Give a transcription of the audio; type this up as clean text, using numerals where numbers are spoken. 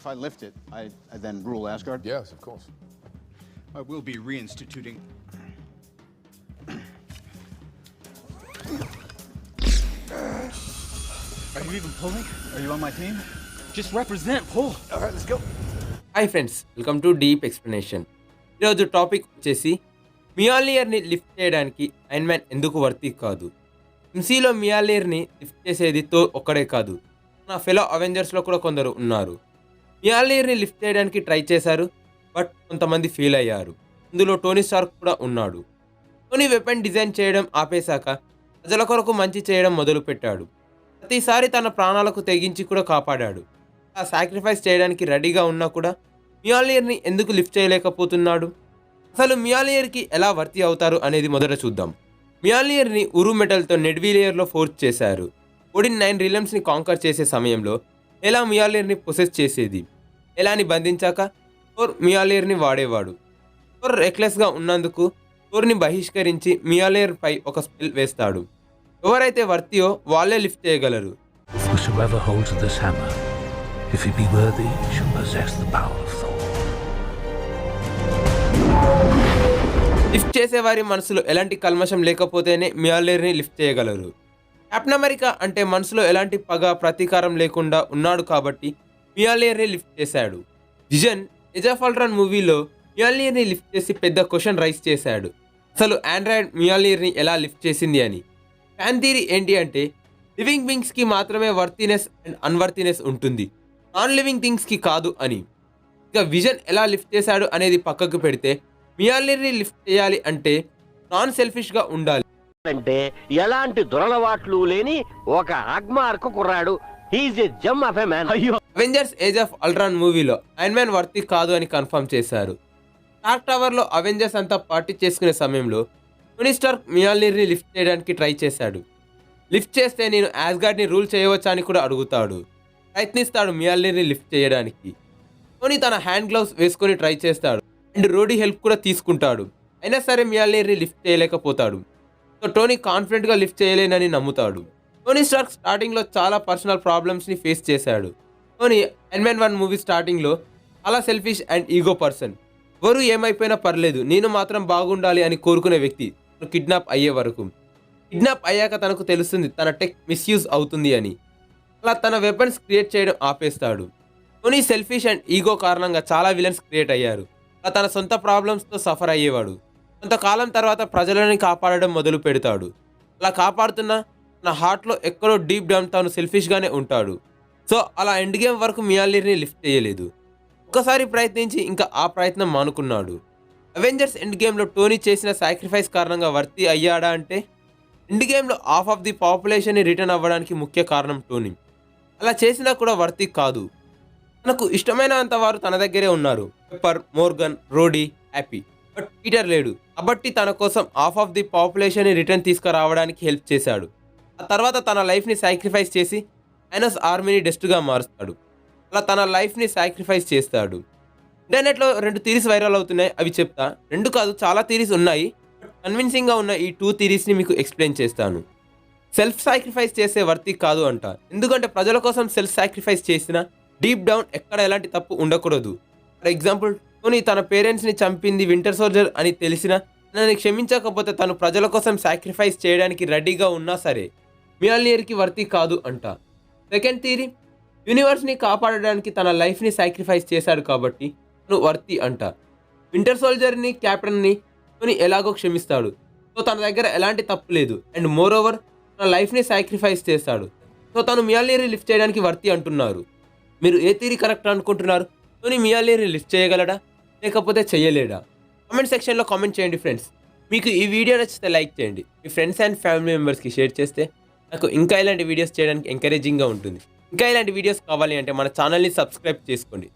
I lift it, I then rule Asgard? Yes, of course. I will be reinstituting. Are you even pulling? Are you on my team? Just represent, pull. All right, let's go. Hi friends, welcome to deep explanation. ఈరోజు topic వచ్చేసి మియాలియర్ని lift చేయడానికి iron man ఎందుకు worthy కాదు. ఎంసీలో మియాలియర్ని lift చేసేది Thor ఒక్కడే కాదు, నా fellow అవెంజర్స్లో కూడా కొందరు ఉన్నారు. మియాలియర్ని లిఫ్ట్ చేయడానికి ట్రై చేశారు, బట్ కొంతమంది ఫెయిల్ అయ్యారు. ఇందులో టోనీ స్టార్క్ కూడా ఉన్నాడు. టోనీ వెపన్ డిజైన్ చేయడం ఆపేశాక ప్రజల కొరకు మంచి చేయడం మొదలుపెట్టాడు. ప్రతిసారి తన ప్రాణాలకు తెగించి కూడా కాపాడాడు. ఆ సాక్రిఫైస్ చేయడానికి రెడీగా ఉన్నా కూడా మియాలియర్ని ఎందుకు లిఫ్ట్ చేయలేకపోతున్నాడు? అసలు మియాలియర్కి ఎలా వర్తి అవుతారు అనేది మొదట చూద్దాం. మియాలియర్ని ఉరు మెటల్తో నెడ్వీలియర్లో ఫోర్స్ చేశారు. ఓడిన్ 9 రిలమ్స్ని కాంకర్ చేసే సమయంలో ఎలా మియాలియర్ని పొసెస్ చేసేది. ఎలాని బంధించాక థోర్ మియాలియర్ని వాడేవాడు. థోర్ రెక్లెస్గా ఉన్నందుకు థోర్ని బహిష్కరించి మియాలియర్ పై ఒక స్పెల్ వేస్తాడు. ఎవరైతే వర్తియో వాళ్ళే లిఫ్ట్ చేయగలరు. Whosoever holds this hammer, if he be worthy, shall possess the power of Thor. Lift చేసేవారి మనసులో ఎలాంటి కల్మషం లేకపోతేనే మియాలియర్ని లిఫ్ట్ చేయగలరు. కెప్టెన్ అమెరికా అంటే మనసులో ఎలాంటి పగ ప్రతీకారం లేకుండా ఉన్నాడు కాబట్టి మియాలియర్ని లిఫ్ట్ చేశాడు. విజన్ ఏజ్ ఆఫ్ అల్ట్రాన్ మూవీలో మియాలియర్ని లిఫ్ట్ చేసి పెద్ద క్వశ్చన్ రైజ్ చేశాడు. అసలు ఆండ్రాయిడ్ మియాలియర్ని ఎలా లిఫ్ట్ చేసింది అని. ఫ్యాన్ థియరీ ఏంటి అంటే లివింగ్ బీయింగ్స్కి మాత్రమే వర్తినెస్ అండ్ అన్వర్తినెస్ ఉంటుంది, నాన్ లివింగ్ థింగ్స్కి కాదు అని. ఇక విజన్ ఎలా లిఫ్ట్ చేశాడు అనేది పక్కకు పెడితే మియాలియర్ని లిఫ్ట్ చేయాలి అంటే నాన్ సెల్ఫిష్గా ఉండాలి. అంటే ఎలాంటి దురలవాట్లు లేని ఒక అగ్మార్కు కుర్రాడు. He's a gem of a man. అయ్యో, అవెంజర్స్ ఏజ్ ఆఫ్ అల్ట్రాన్ మూవీలో ఐరన్ మ్యాన్ వర్తి కాదు అని కన్ఫర్మ్ చేశారు. స్టార్క్ టవర్లో అవెంజర్స్ అంతా పార్టీ చేసుకునే సమయంలో టోనీ స్టార్క్ మియాలియర్ని లిఫ్ట్ చేయడానికి ట్రై చేశాడు. లిఫ్ట్ చేస్తే నేను యాస్గార్డ్ని రూల్ చేయవచ్చా అని కూడా అడుగుతాడు. ప్రయత్నిస్తాడు మియాలియర్ని లిఫ్ట్ చేయడానికి. టోనీ తన హ్యాండ్ గ్లౌస్ వేసుకొని ట్రై చేస్తాడు అండ్ రోడీ హెల్ప్ కూడా తీసుకుంటాడు. అయినా సరే మియాలియర్ని లిఫ్ట్ చేయలేకపోతాడు. సో టోనీ కాన్ఫిడెంట్గా లిఫ్ట్ చేయలేనని నమ్ముతాడు. టోనీ స్టార్క్ స్టార్టింగ్లో చాలా పర్సనల్ ప్రాబ్లమ్స్ని ఫేస్ చేశాడు. టోనీ ఐరన్ మ్యాన్ 1 మూవీ స్టార్టింగ్లో చాలా సెల్ఫిష్ అండ్ ఈగో పర్సన్. ఎవరు ఏమైపోయినా పర్లేదు, నేను మాత్రం బాగుండాలి అని కోరుకునే వ్యక్తి. కిడ్నాప్ అయ్యే వరకు. కిడ్నాప్ అయ్యాక తనకు తెలుస్తుంది తన టెక్ మిస్యూజ్ అవుతుంది అని. అలా తన వెపన్స్ క్రియేట్ చేయడం ఆపేస్తాడు. టోనీ సెల్ఫిష్ అండ్ ఈగో కారణంగా చాలా విలన్స్ క్రియేట్ అయ్యారు. అలా తన సొంత ప్రాబ్లమ్స్తో సఫర్ అయ్యేవాడు. కొంతకాలం తర్వాత ప్రజలని కాపాడడం మొదలు పెడతాడు. అలా కాపాడుతున్న తన హార్ట్లో ఎక్కడో డీప్ డౌన్ తాను సెల్ఫిష్గానే ఉంటాడు. సో అలా ఎండ్ గేమ్ వరకు మియాలియర్ని లిఫ్ట్ చేయలేదు. ఒక్కసారి ప్రయత్నించి ఇంకా ఆ ప్రయత్నం మానుకున్నాడు. అవెంజర్స్ ఎండ్ గేమ్లో టోనీ చేసిన సాక్రిఫైస్ కారణంగా వర్తి అయ్యాడా అంటే ఎండ్ గేమ్లో హాఫ్ ఆఫ్ ది పాపులేషన్ని రిటర్న్ అవ్వడానికి ముఖ్య కారణం టోనీ. అలా చేసినా కూడా వర్తి కాదు. తనకు ఇష్టమైన అంత వారు తన దగ్గరే ఉన్నారు. Pepper, Morgan, Rhodey, Happy. But Peter లేడు కాబట్టి తన కోసం హాఫ్ ఆఫ్ ది పాపులేషన్ని రిటర్న్ తీసుకురావడానికి హెల్ప్ చేశాడు. ఆ తర్వాత తన లైఫ్ని సాక్రిఫైస్ చేసి థానోస్ ఆర్మీని డస్ట్గా మారుస్తాడు. అలా తన లైఫ్ని సాక్రిఫైస్ చేస్తాడు. ఇంటర్నెట్లో 2 థీరీస్ వైరల్ అవుతున్నాయి, అవి చెప్తా. 2 కాదు, చాలా థీరీస్ ఉన్నాయి. కన్విన్సింగ్గా ఉన్న ఈ 2 థీరీస్ని మీకు ఎక్స్ప్లెయిన్ చేస్తాను. సెల్ఫ్ సాక్రిఫైస్ చేసే వర్తి కాదు అంట. ఎందుకంటే ప్రజల కోసం సెల్ఫ్ సాక్రిఫైస్ చేసిన డీప్ డౌన్ ఎక్కడ ఎలాంటి తప్పు ఉండకూడదు. ఫర్ ఎగ్జాంపుల్, టోనీ తన పేరెంట్స్ని చంపింది వింటర్ సోల్జర్ అని తెలిసినా తనని క్షమించకపోతే తను ప్రజల కోసం సాక్రిఫైస్ చేయడానికి రెడీగా ఉన్నా సరే మియాలియర్కి వర్తి కాదు అంట. సెకండ్ థీరీ, యూనివర్స్ని కాపాడడానికి తన లైఫ్ని సాక్రిఫైస్ చేశాడు కాబట్టి తను వర్తి అంట. వింటర్ సోల్జర్ని, క్యాప్టెన్ని టోనీ ఎలాగో క్షమిస్తాడు. సో తన దగ్గర ఎలాంటి తప్పు లేదు. అండ్ మోర్ ఓవర్ తన లైఫ్ని సాక్రిఫైస్ చేస్తాడు. సో తను మియాలియర్ని లిఫ్ట్ చేయడానికి వర్తి అంటున్నారు. మీరు ఏ థీరీ కరెక్ట్ అనుకుంటున్నారు? టోనీ మియాలియర్ని లిఫ్ట్ చేయగలడా లేకపోతే చేయలేడా? కామెంట్ సెక్షన్లో కామెంట్ చేయండి ఫ్రెండ్స్. మీకు ఈ వీడియో నచ్చితే లైక్ చేయండి. మీ ఫ్రెండ్స్ అండ్ ఫ్యామిలీ మెంబర్స్కి షేర్ చేస్తే నాకు ఇంకా ఇలాంటి వీడియోస్ చేయడానికి ఎంకరేజింగ్గా ఉంటుంది. ఇంకా ఇలాంటి వీడియోస్ కావాలి అంటే మన ఛానల్ని సబ్స్క్రైబ్ చేసుకోండి.